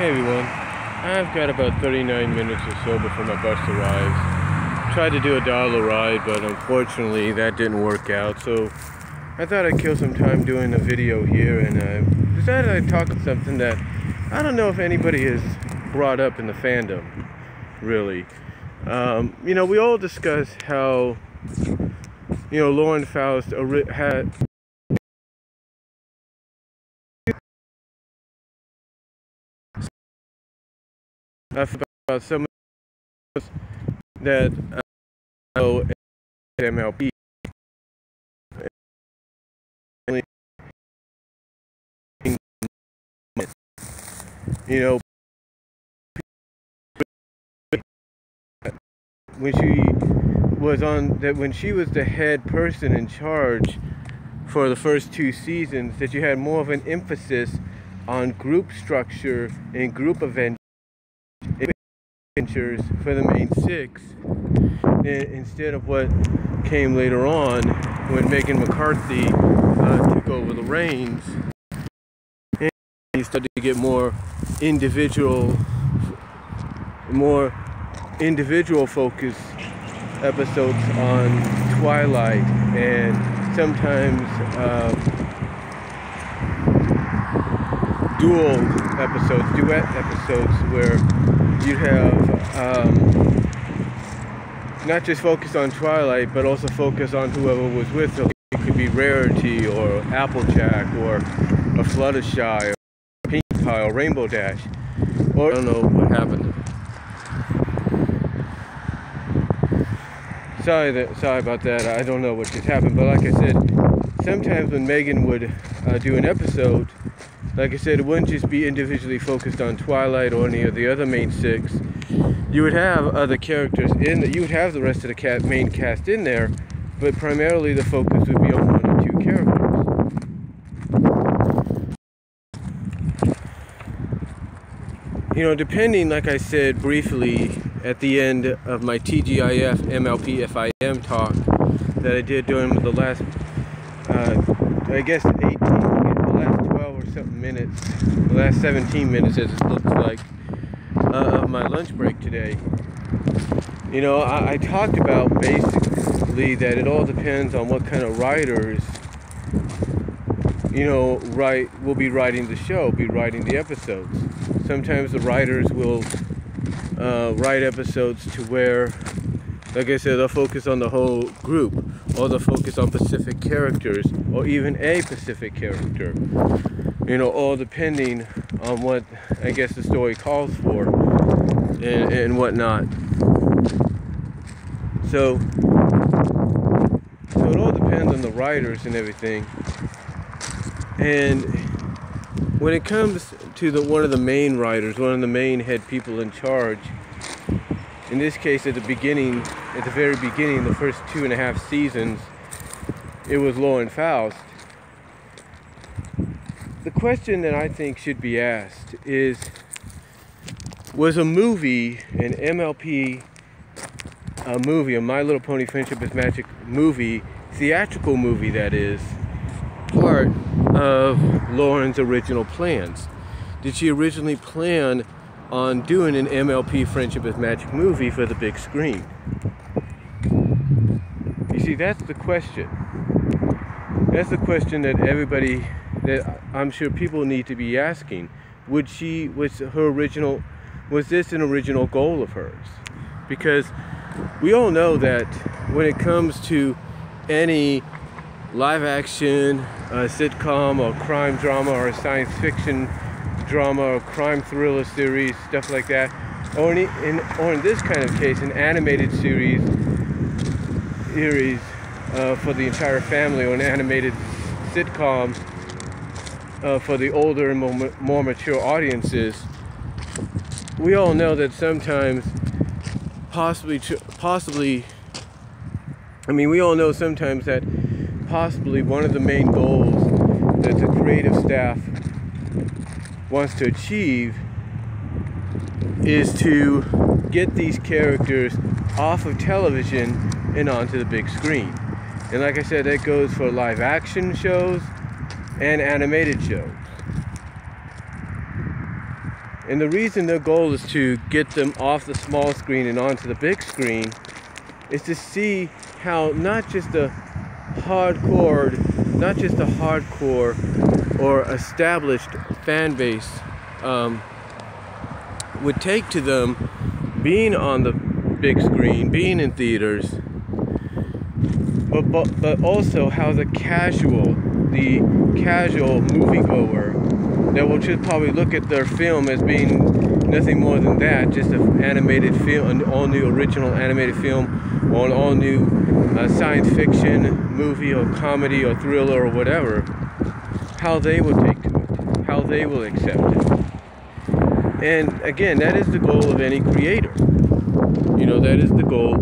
Hey everyone, I've got about 39 minutes or so before my bus arrives. Tried to do a dollar ride, but unfortunately that didn't work out, so I thought I'd kill some time doing a video here, and I decided I'd talk about something that I don't know if anybody has brought up in the fandom, really. We all discuss how, Lauren Faust had about some of that MLP. When she was the head person in charge for the first 2 seasons, that you had more of an emphasis on group structure and group adventures for the main 6, instead of what came later on when Megan McCarthy took over the reins, and he started to get more individual focused episodes on Twilight, and sometimes duet episodes, where you'd have not just focus on Twilight, but also focus on whoever was with her. It could be Rarity, or Applejack, or a Fluttershy, or Pink Pie, or Rainbow Dash, or I don't know what happened. Sorry about that. I don't know what just happened, but like I said, sometimes when Megan would do an episode, like I said, it wouldn't just be individually focused on Twilight or any of the other main 6. You would have other characters in you would have the rest of the main cast in there, but primarily the focus would be on 1 or 2 characters. Depending, like I said briefly at the end of my TGIF MLP FIM talk that I did during the last, I guess 18, the last 12 or something minutes, the last 17 minutes as it looks like, of my lunch break today. I talked about basically that it all depends on what kind of writers, will be writing the show, be writing the episodes. Sometimes the writers will write episodes to where, like I said, they'll focus on the whole group, or they'll focus on specific characters, or even a specific character, all depending on what, I guess, the story calls for, and whatnot. So it all depends on the writers and everything. And when it comes to one of the main writers, one of the main head people in charge, in this case at the very beginning, the first 2.5 seasons, it was Lauren Faust. The question that I think should be asked is, was a movie, an MLP movie, a My Little Pony Friendship is Magic movie, theatrical movie that is, part of Lauren's original plans? Did she originally plan on doing an MLP Friendship is Magic movie for the big screen? You see, that's the question. That's the question that I'm sure people need to be asking. Was this an original goal of hers? Because we all know that when it comes to any live action, sitcom, or crime drama, or science fiction drama, or crime thriller series, stuff like that, or in this kind of case, an animated series for the entire family, or an animated sitcom for the older and more mature audiences, we all know that sometimes we all know sometimes that possibly one of the main goals that the creative staff wants to achieve is to get these characters off of television and onto the big screen. And like I said, that goes for live action shows and animated shows. And the reason their goal is to get them off the small screen and onto the big screen is to see how not just a hardcore or established fan base would take to them being on the big screen, being in theaters, but also how the casual moviegoer that will just probably look at their film as being nothing more than that, just an animated film, an all-new original animated film, or an all-new science fiction movie or comedy or thriller or whatever, how they will take to it, how they will accept it. And again, that is the goal of any creator. You know, that is the goal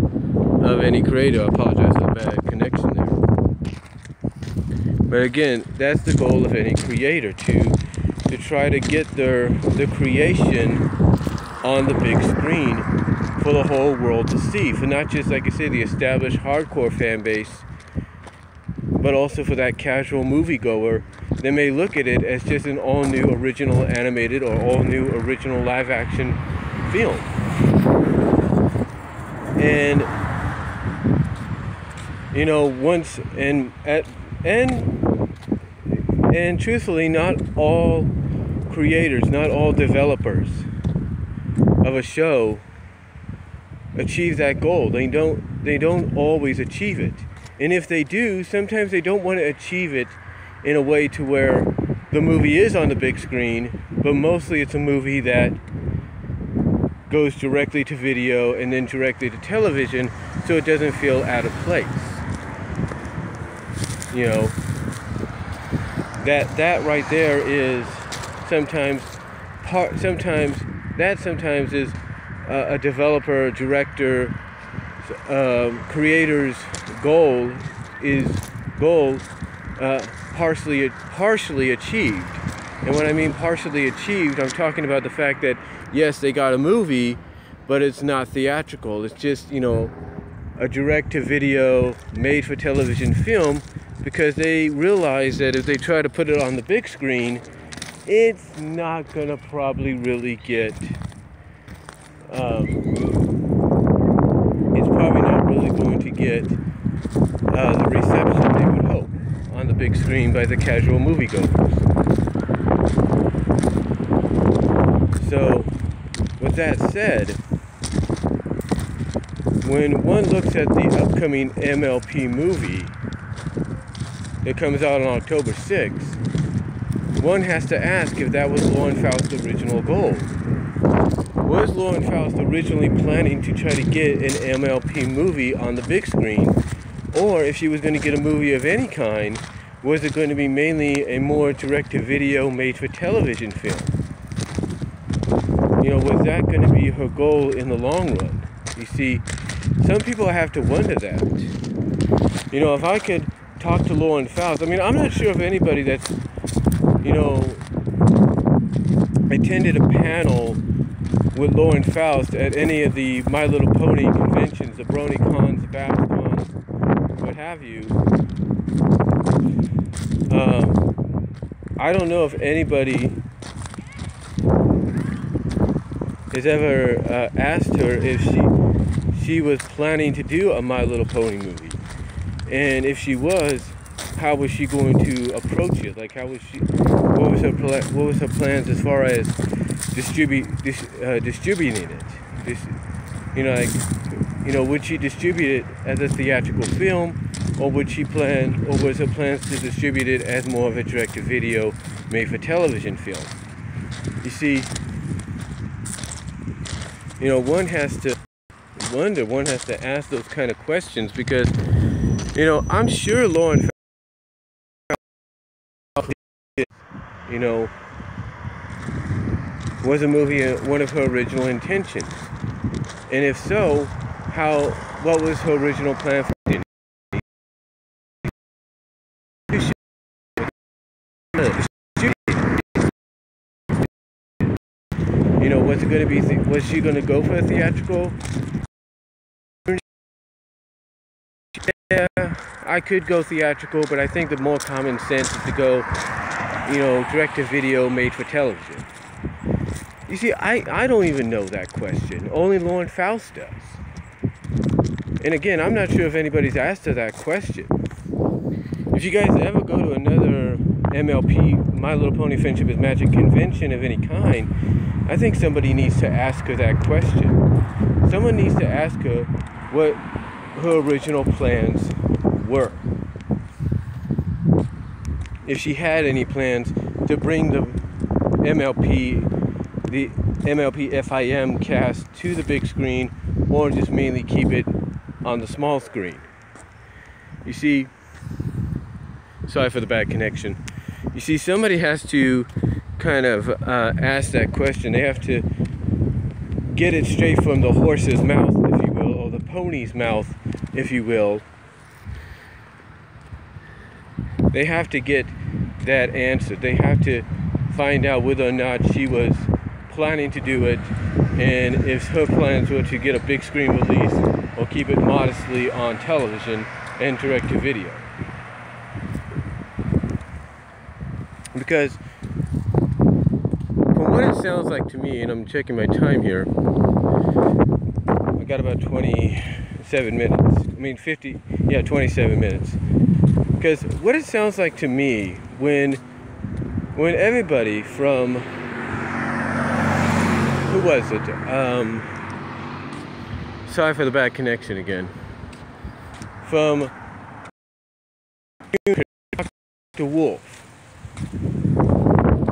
of any creator. I apologize for the bad connection there. But again, that's the goal of any creator, to try to get their creation on the big screen for the whole world to see. For not just, like I said, the established hardcore fan base, but also for that casual moviegoer that may look at it as just an all-new original animated or all-new original live-action film. And you know, and truthfully, not all creators, not all developers of a show achieve that goal. They don't always achieve it. And if they do, sometimes they don't want to achieve it in a way to where the movie is on the big screen, but mostly it's a movie that goes directly to video and then directly to television, so it doesn't feel out of place. You know, that right there is sometimes is a developer, director, creator's goal partially achieved. And when I mean partially achieved, I'm talking about the fact that yes, they got a movie, but it's not theatrical. It's just, you know, a direct-to-video, made-for-television film, because they realize that if they try to put it on the big screen, it's not gonna probably really get, it's probably not really going to get the reception they would hope on the big screen by the casual moviegoers. So, with that said, when one looks at the upcoming MLP movie that comes out on October 6th, one has to ask if that was Lauren Faust's original goal. Was Lauren Faust originally planning to try to get an MLP movie on the big screen? Or if she was going to get a movie of any kind, was it going to be mainly a more direct-to-video, made-for-television film? You know, was that going to be her goal in the long run? You see, some people have to wonder that. You know, if I could talk to Lauren Faust, I mean, I'm not sure if anybody that's, you know, attended a panel with Lauren Faust at any of the My Little Pony conventions, the BronyCons, the BaffCons, what have you. I don't know if anybody has ever asked her if she was planning to do a My Little Pony movie, and if she was, how was she going to approach it? Like, what was her plans as far as distributing it? Would she distribute it as a theatrical film, or was her plans to distribute it as more of a direct-to-video, made-for-television film? You see, you know, one has to wonder, one has to ask those kind of questions, because, you know, I'm sure Lauren Faust, you know, was a movie one of her original intentions? And if so, what was her original plan for it? You know, was it going to be? Was she going to go for a theatrical? Yeah, I could go theatrical, but I think the more common sense is to go, you know, direct-to-video, made for television. You see, I don't even know that question. Only Lauren Faust does. And again, I'm not sure if anybody's asked her that question. If you guys ever go to another MLP, My Little Pony Friendship is Magic convention of any kind, I think somebody needs to ask her that question. Someone needs to ask her what her original plans were. If she had any plans to bring the MLP FIM cast to the big screen, or just mainly keep it on the small screen. You see, sorry for the bad connection. You see, somebody has to kind of ask that question. They have to get it straight from the horse's mouth, if you will, or the pony's mouth, if you will. They have to get that answer. They have to find out whether or not she was planning to do it, and if her plans were to get a big screen release or keep it modestly on television and direct to video. Because from what it sounds like to me, and I'm checking my time here, I got about 27 minutes. 27 minutes. Because what it sounds like to me, when everybody from, who was it? Sorry for the bad connection again. From Dr. Wolf.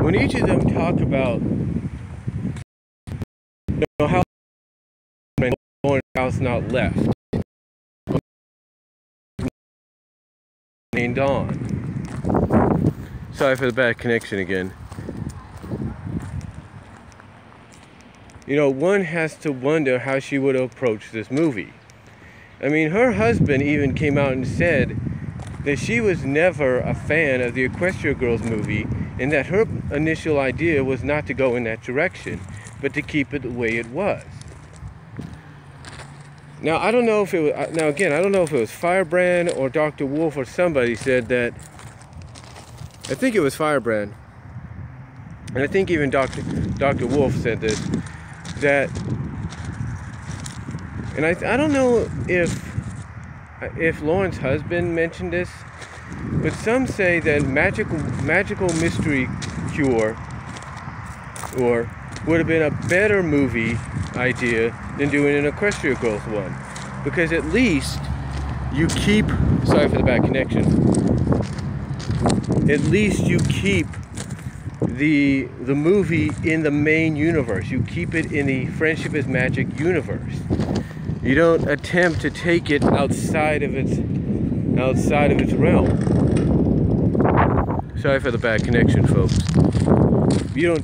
When each of them talk about how Lauren Faust not left, remained on. Sorry for the bad connection again. You know, one has to wonder how she would have approached this movie. I mean, her husband even came out and said that she was never a fan of the Equestria Girls movie, and that her initial idea was not to go in that direction, but to keep it the way it was. Now, I don't know if it was, I don't know if it was Firebrand or Dr. Wolf or somebody said that. I think it was Firebrand, and I think even Dr. Wolf said this, that, and I don't know if Lauren's husband mentioned this, but some say that magical mystery cure would have been a better movie idea than doing an Equestria Girls one, because at least you keep, sorry for the bad connection, at least you keep the movie in the main universe. You keep it in the Friendship is Magic universe. You don't attempt to take it outside of its realm. Sorry for the bad connection, folks. You don't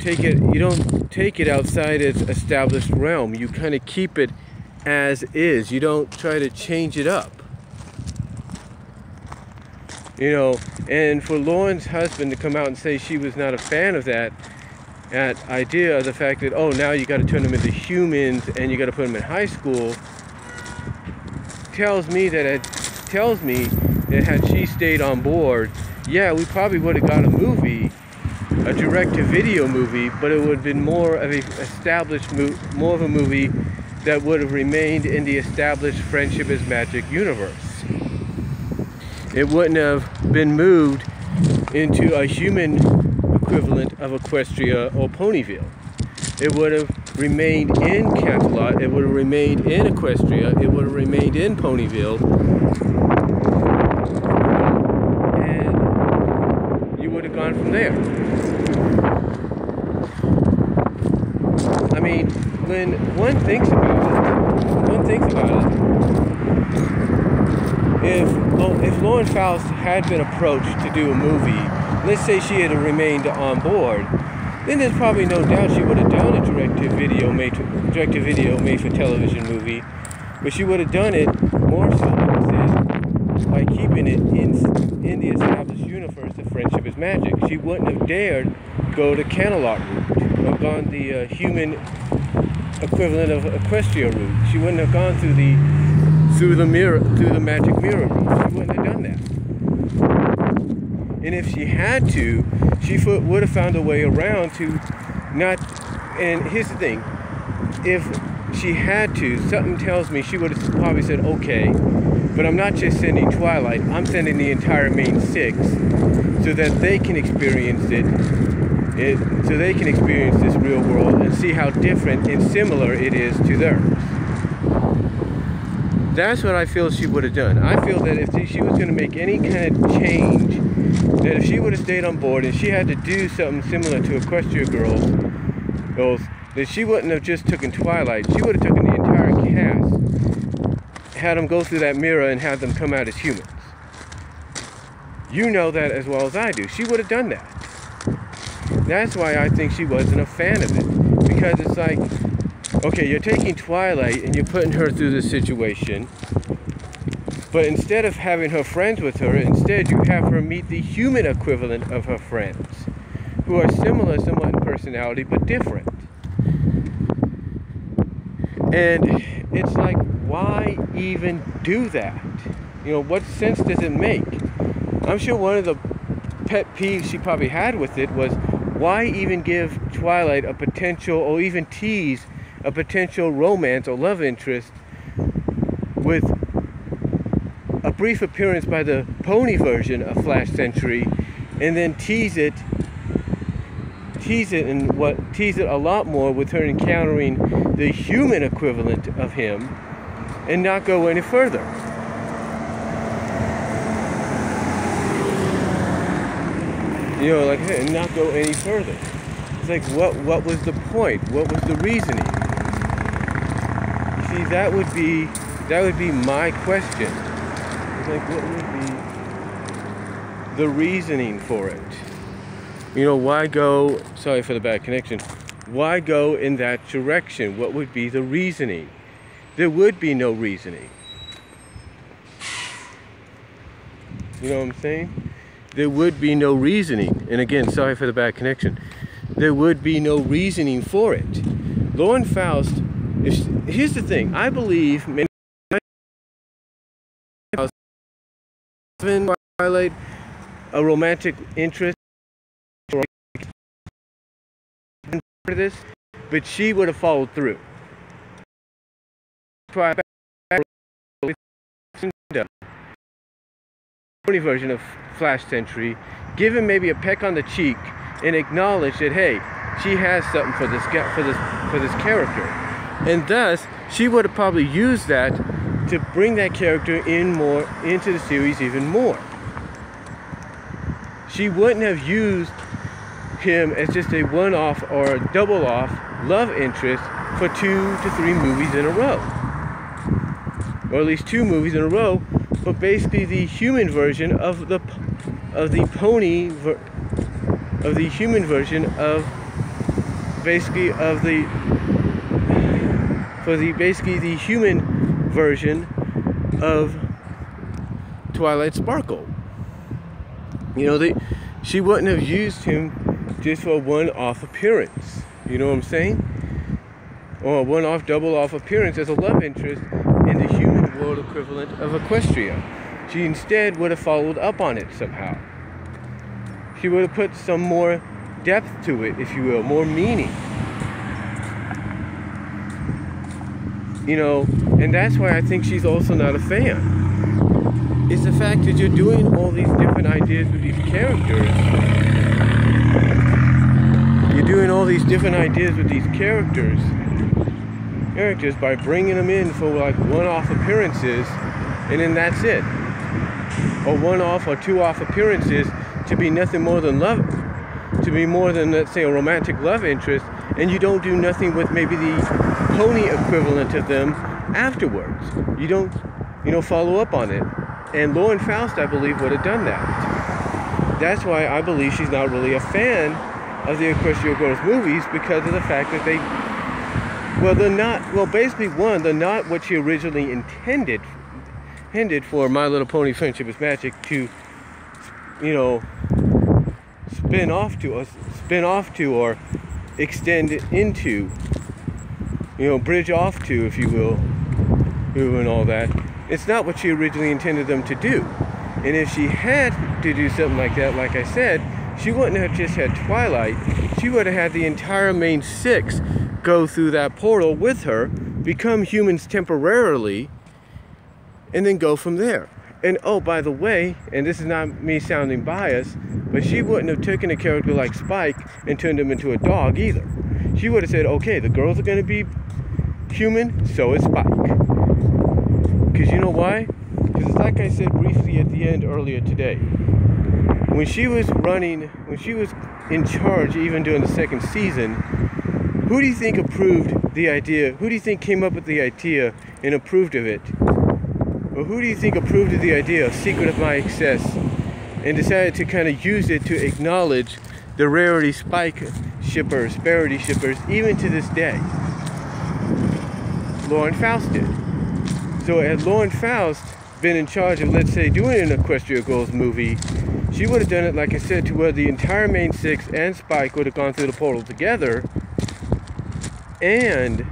take it outside its established realm. You kind of keep it as is. You don't try to change it up. You know, and for Lauren's husband to come out and say she was not a fan of that idea of the fact that, oh, now you got to turn them into humans and you got to put them in high school, tells me that had she stayed on board, yeah, we probably would have got a movie, a direct-to-video movie, but it would have been more of a movie that would have remained in the established Friendship is Magic universe. It wouldn't have been moved into a human equivalent of Equestria or Ponyville. It would have remained in Canterlot, it would have remained in Equestria, it would have remained in Ponyville, and you would have gone from there. I mean, when one thinks about it, if Lauren Faust had been approached to do a movie, let's say she had remained on board, then there's probably no doubt she would have done a direct-to-video made-for-television movie, but she would have done it more so, like I said, by keeping it in the established universe of Friendship is Magic. She wouldn't have dared go the Canterlot route, or gone the human equivalent of Equestria route. She wouldn't have gone through the magic mirror route. She wouldn't have done that. And if she had to, she would have found a way around to not and here's the thing, if she had to, something tells me she would have probably said, okay, but I'm not just sending Twilight, I'm sending the entire main 6 so that they can experience so they can experience this real world and see how different and similar it is to theirs. That's what I feel she would have done. I feel that if she was going to make any kind of change, that if she would have stayed on board and she had to do something similar to Equestria Girls, that she wouldn't have just taken Twilight. She would have taken the entire cast, had them go through that mirror and had them come out as humans. You know that as well as I do. She would have done that. That's why I think she wasn't a fan of it. Because it's like, okay, you're taking Twilight and you're putting her through this situation, but instead of having her friends with her, instead you have her meet the human equivalent of her friends, who are similar somewhat in personality, but different. And it's like, why even do that? You know, what sense does it make? I'm sure one of the pet peeves she probably had with it was, why even give Twilight a potential, or even tease a potential romance or love interest with a brief appearance by the pony version of Flash Century, and then tease it a lot more with her encountering the human equivalent of him, and not go any further. You know, like, and not go any further. It's like, what was the point? What was the reasoning? You see, that would be my question. It's like, what would be the reasoning for it? You know, why go, sorry for the bad connection, why go in that direction? What would be the reasoning? There would be no reasoning. You know what I'm saying? There would be no reasoning. And again, sorry for the bad connection. There would be no reasoning for it. Lauren Faust, here's the thing. I believe many Twilight a romantic interest for this, but she would have followed through. Version of Flash Century, give him maybe a peck on the cheek and acknowledge that, hey, she has something for this character, and thus she would have probably used that to bring that character in more into the series even more. She wouldn't have used him as just a one-off or a double-off love interest for 2 to 3 movies in a row, or at least 2 movies in a row. But basically, the human version of the human version of the human version of Twilight Sparkle. You know, she wouldn't have used him just for a one-off appearance. You know what I'm saying? Or a one-off, double-off appearance as a love interest in the human world equivalent of Equestria. She instead would have followed up on it somehow. She would have put some more depth to it, if you will, more meaning. You know, and that's why I think she's also not a fan. It's the fact that you're doing all these different ideas with these characters. You're doing all these different ideas with these characters by bringing them in for like one-off appearances, and then that's it. Or one-off or two-off appearances to be nothing more than love, to be more than, let's say, a romantic love interest, and you don't do nothing with maybe the pony equivalent of them afterwards. You don't follow up on it. And Lauren Faust, I believe, would have done that. That's why I believe she's not really a fan of the Equestria Girls movies, because of the fact that they're not what she originally intended for My Little Pony Friendship is Magic to, you know, spin off to, or extend into, you know, bridge off to, if you will, and all that. It's not what she originally intended them to do. And if she had to do something like that, like I said, she wouldn't have just had Twilight. She would have had the entire main six go through that portal with her, become humans temporarily, and then go from there. And oh, by the way, and this is not me sounding biased, but she wouldn't have taken a character like Spike and turned him into a dog either. She would have said, okay, the girls are going to be human, so is Spike. Because you know why? Because like I said briefly at the end earlier today, when she was in charge even during the second season, who do you think approved the idea? Who do you think came up with the idea and approved of it? Or who do you think approved of the idea of Secret of My Excess and decided to kind of use it to acknowledge the Rarity Spike shippers, Parity shippers, even to this day? Lauren Faust did. So had Lauren Faust been in charge of, let's say, doing an Equestria Girls movie, she would have done it, like I said, to where the entire main six and Spike would have gone through the portal together, and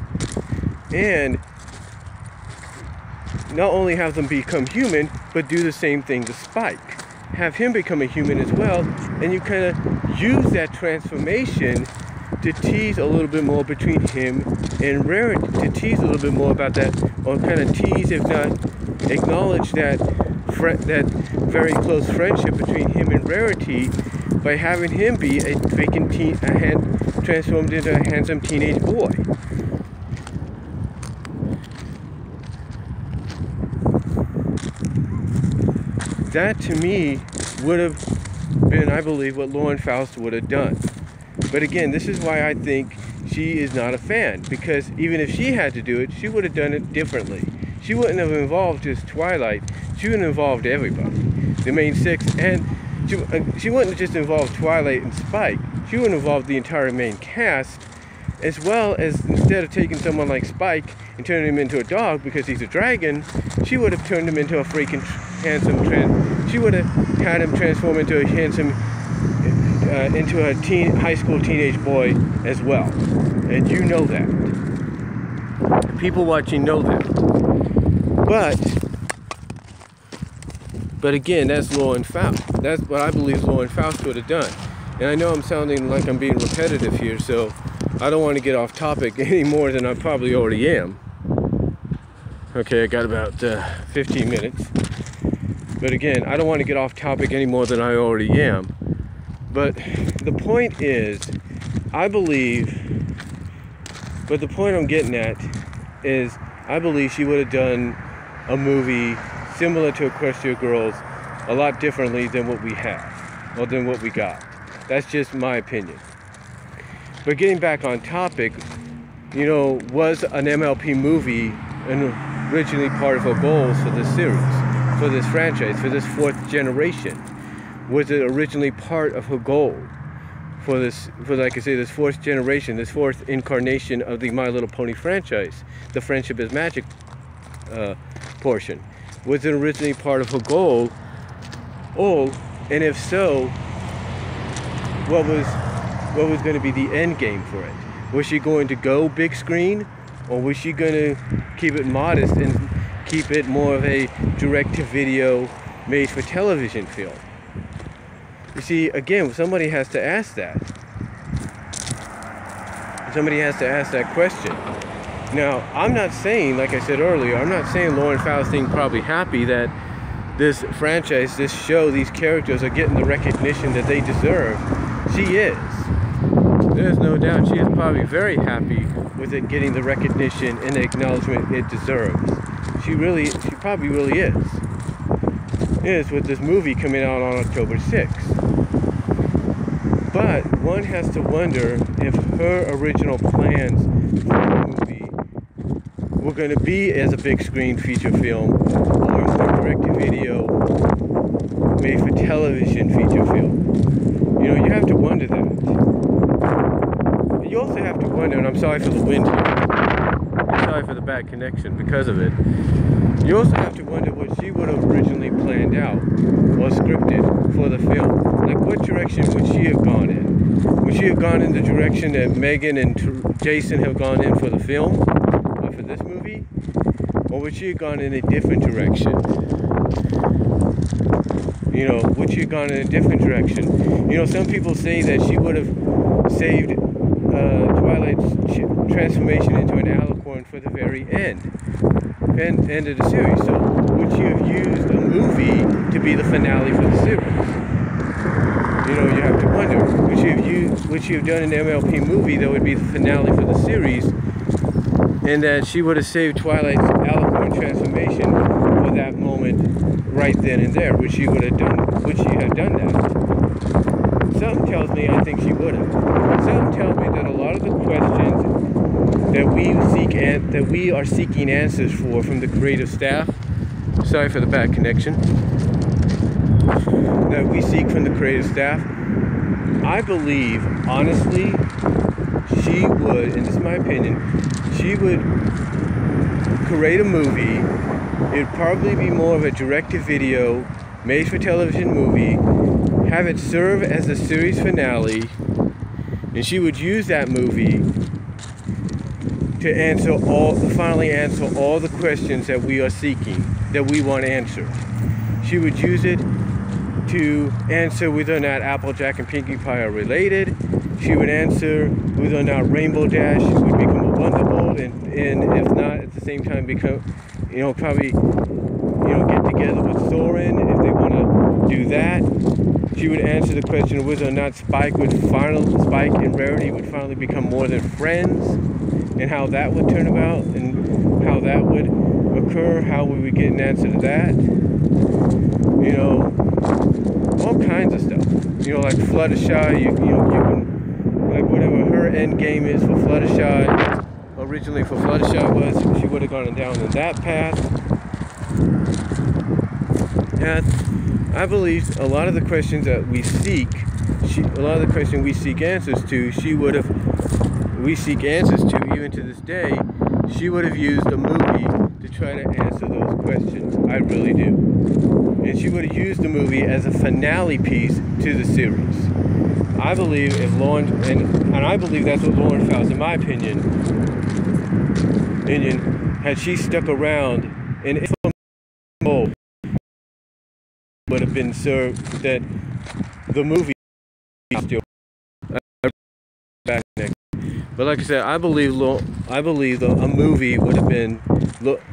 not only have them become human, but do the same thing to Spike. Have him become a human as well, and you kind of use that transformation to tease a little bit more between him and Rarity, to tease a little bit more about that, or kind of tease, if not acknowledge that very close friendship between him and Rarity by having him be a vacant transformed into a handsome teenage boy. That to me would have been, I believe, what Lauren Faust would have done. But again, this is why I think she is not a fan, because even if she had to do it, she would have done it differently. She wouldn't have involved just Twilight, she would have involved everybody. The main six, and she wouldn't have just involved Twilight and Spike, she would have involved the entire main cast, as well as, instead of taking someone like Spike and turning him into a dog because he's a dragon, she would have turned him into a freaking handsome she would have had him transform into a handsome into a high school teenage boy as well. And you know that. The people watching know that. But again, that's Lauren Faust. That's what I believe Lauren Faust would have done. And I know I'm sounding like I'm being repetitive here, so I don't want to get off topic any more than I probably already am. Okay, I got about 15 minutes. But again, I don't want to get off topic any more than I already am. But the point is, I believe, but the point I'm getting at is, I believe she would have done a movie similar to Equestria Girls a lot differently than what we have, or than what we got. That's just my opinion. But getting back on topic, you know, was an MLP movie originally part of her goals for this series, for this franchise, for this fourth generation? Was it originally part of her goal for like I say, this fourth generation, this fourth incarnation of the My Little Pony franchise, the Friendship is Magic portion? Was it originally part of her goal? Oh, and if so, what was going to be the end game for it? Was she going to go big screen, or was she going to keep it modest and keep it more of a direct-to-video, made-for-television film? You see, again, somebody has to ask that. Somebody has to ask that question. Now, I'm not saying, like I said earlier, I'm not saying Lauren Faust ain't probably happy that this franchise, this show, these characters are getting the recognition that they deserve. She is. There's no doubt she is probably very happy with it getting the recognition and the acknowledgement it deserves. She probably really is. Is with this movie coming out on October 6th. But one has to wonder if her original plans for the movie were going to be as a big screen feature film, or a more direct-to-video, made-for-television feature film. You know, you have to wonder that. And you also have to wonder, and I'm sorry for the wind here, I'm sorry for the bad connection because of it. You also have to wonder what she would have originally planned out or scripted for the film. Like, what direction would she have gone in? Would she have gone in the direction that Megan and Jason have gone in for the film, or for this movie? Or would she have gone in a different direction? You You know, would she have gone in a different direction? You know, some people say that she would have saved Twilight's transformation into an alicorn for the very end of the series. So would she have used a movie to be the finale for the series? You know, you have to wonder, would she have done an MLP movie that would be the finale for the series, and that she would have saved Twilight's alicorn transformation for that moment right then and there? Would she have done that? Something tells me I think she would have. Something tells me that a lot of the questions that we are seeking answers for from the creative staff, sorry for the bad connection, that we seek from the creative staff, I believe, honestly, she would, and this is my opinion, she would create a movie. It would probably be more of a direct-to-video, made-for-television movie, have it serve as the series finale, and she would use that movie to finally answer all the questions that we are seeking, that we want answered. She would use it to answer whether or not Applejack and Pinkie Pie are related. She would answer whether or not Rainbow Dash would become a Wonderbolt, and if not, at the same time become, probably, get together with Soren if they want to do that. She would answer the question of whether or not Spike and Rarity would finally become more than friends, and how that would turn about, and how that would occur, how we would get an answer to that. All kinds of stuff. Like Fluttershy, you can, like whatever her end game is for Fluttershy, originally for Fluttershy was, she would have gone down in that path. And I believe a lot of the questions that we seek, we seek answers to, we seek answers to even to this day, she would have used a movie to try to answer those questions. I really do. And she would have used the movie as a finale piece to the series. I believe if Lauren, and I believe that's what Lauren Faust, in my opinion, had she stuck around, and if would have been served, that the movie still back next. But like I said, I believe a movie would have been,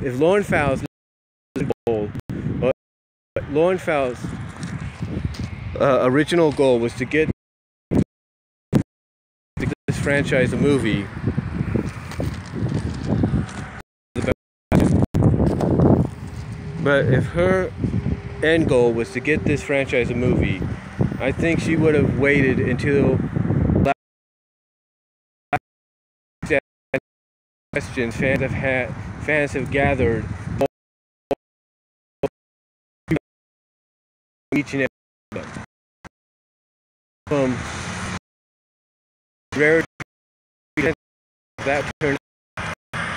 if Lauren Faust, Lauren Faust's original goal was to get this franchise a movie. But if her end goal was to get this franchise a movie, I think she would have waited until questions fans have gathered each and every one. From Rarity, that turned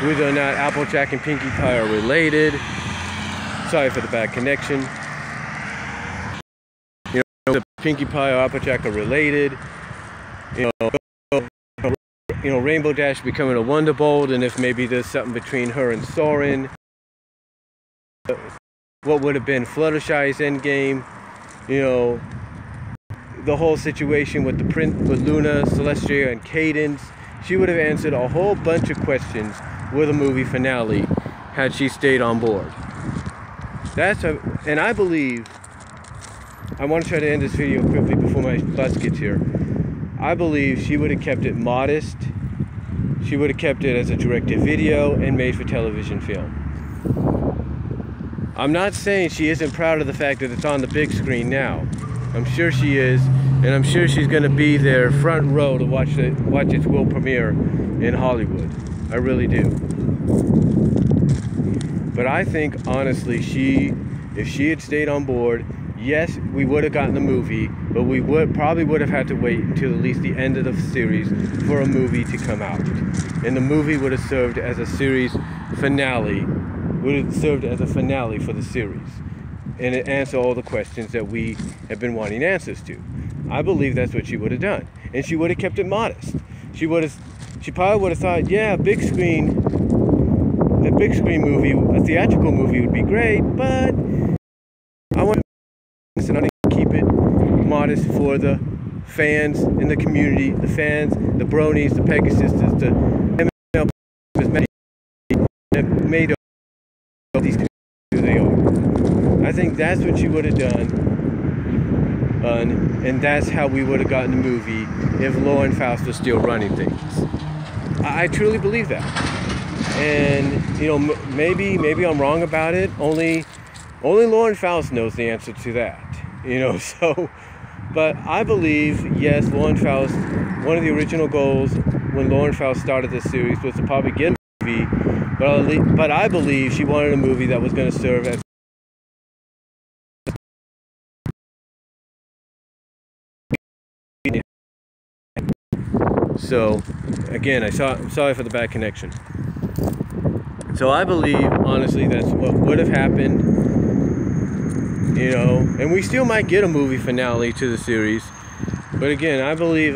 whether or not Applejack and Pinkie Pie are related. Sorry for the bad connection. The Pinkie Pie or Applejack are related. Rainbow Dash becoming a Wonderbolt, and if maybe there's something between her and Soren. What would have been Fluttershy's endgame? The whole situation with with Luna, Celestia, and Cadence. She would have answered a whole bunch of questions with a movie finale had she stayed on board. And I believe, I want to try to end this video quickly before my bus gets here. I believe she would have kept it modest. She would have kept it as a direct-to-video and made-for-television film. I'm not saying she isn't proud of the fact that it's on the big screen now. I'm sure she is, and I'm sure she's going to be there front row to watch its world premiere in Hollywood. I really do. But I think, honestly, if she had stayed on board, yes, we would have gotten the movie, but we probably would have had to wait until at least the end of the series for a movie to come out. And the movie would have served as a series finale, for the series. And it answered all the questions that we have been wanting answers to. I believe that's what she would have done. And she would have kept it modest. She probably would have thought, yeah, a big screen movie, a theatrical movie would be great, but I want to for the fans in the community, the fans, the bronies, the Pegasus, the MLP that made all these who they are. I think that's what she would have done, and that's how we would have gotten the movie if Lauren Faust was still running things. I truly believe that. And you know, maybe I'm wrong about it. Only Lauren Faust knows the answer to that. You know, so, but I believe, yes, Lauren Faust, one of the original goals when Lauren Faust started this series was to probably get a movie, but I believe she wanted a movie that was going to serve as so, again, I'm sorry for the bad connection. So I believe, honestly, that's what would have happened, you know, and we still might get a movie finale to the series, but again, I believe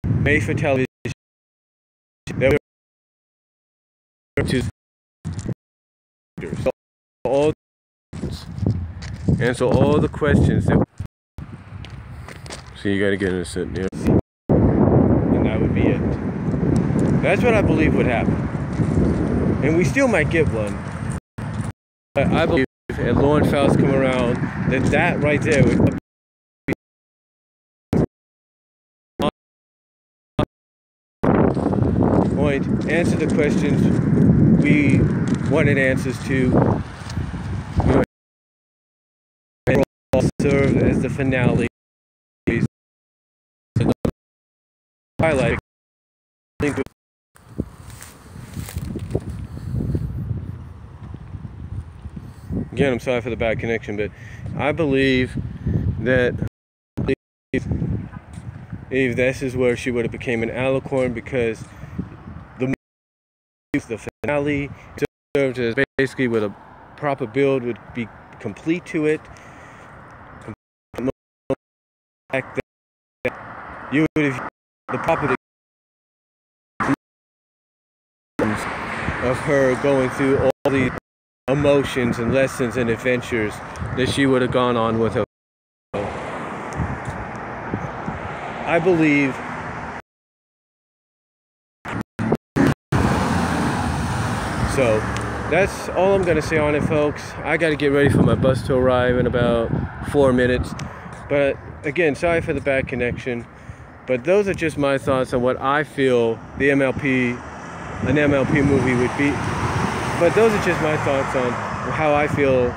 made for television, so all the questions that, so you got to get in a sit, yeah. And that would be it. That's what I believe would happen. And we still might get one. But I believe if Lauren Faust come around, that right there would be point, answer the questions we wanted answers to, you know, and serve as the finale. Highlight. Again, I'm sorry for the bad connection, but I believe that if this is where she would have became an alicorn, because the finale served as basically with a proper build would be complete to it. You would have the property of her going through all these emotions and lessons and adventures that she would have gone on with her. I believe so. That's all I'm gonna say on it, folks. I gotta get ready for my bus to arrive in about 4 minutes. But again, sorry for the bad connection. But those are just my thoughts on what I feel an MLP movie would be. But those are just my thoughts on how I feel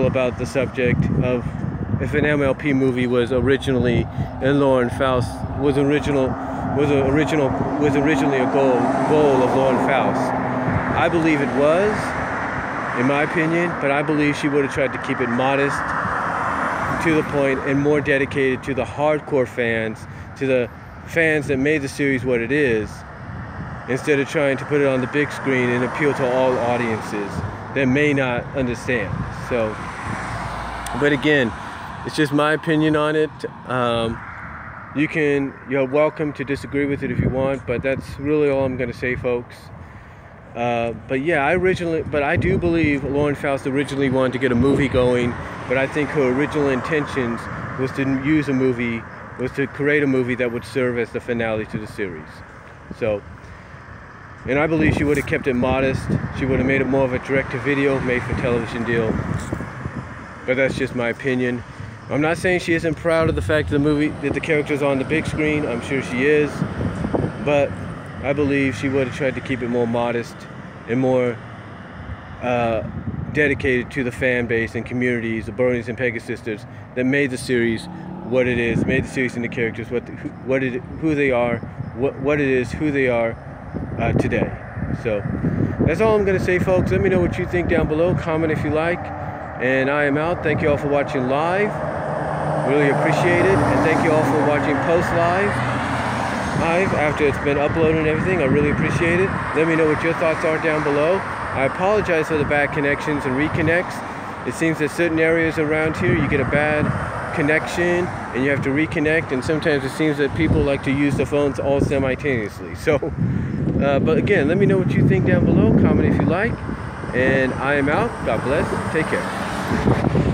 about the subject of if an MLP movie was originally, and Lauren Faust was originally a goal of Lauren Faust. I believe it was, in my opinion, but I believe she would have tried to keep it modest, to the point, and more dedicated to the hardcore fans, to the fans that made the series what it is, instead of trying to put it on the big screen and appeal to all audiences that may not understand. So, but again, it's just my opinion on it. You're welcome to disagree with it if you want, but that's really all I'm going to say, folks. But yeah, I do believe Lauren Faust originally wanted to get a movie going, but I think her original intentions was to create a movie that would serve as the finale to the series. So, and I believe she would have kept it modest. She would have made it more of a direct-to-video, made-for-television deal. But that's just my opinion. I'm not saying she isn't proud of the fact that the character's on the big screen. I'm sure she is. But I believe she would have tried to keep it more modest and more dedicated to the fan base and communities, the Bernies and Pegasisters, that made the series what it is, made the series and the characters who they are today. So that's all I'm going to say, folks. Let me know what you think down below. Comment if you like. And I am out. Thank you all for watching live. Really appreciate it. And thank you all for watching post live after it's been uploaded and everything. I really appreciate it. Let me know what your thoughts are down below. I apologize for the bad connections and reconnects. It seems that certain areas around here you get a bad connection and you have to reconnect, and sometimes it seems that people like to use the phones all simultaneously. So but again, let me know what you think down below. Comment if you like, And I am out. God bless. Take care.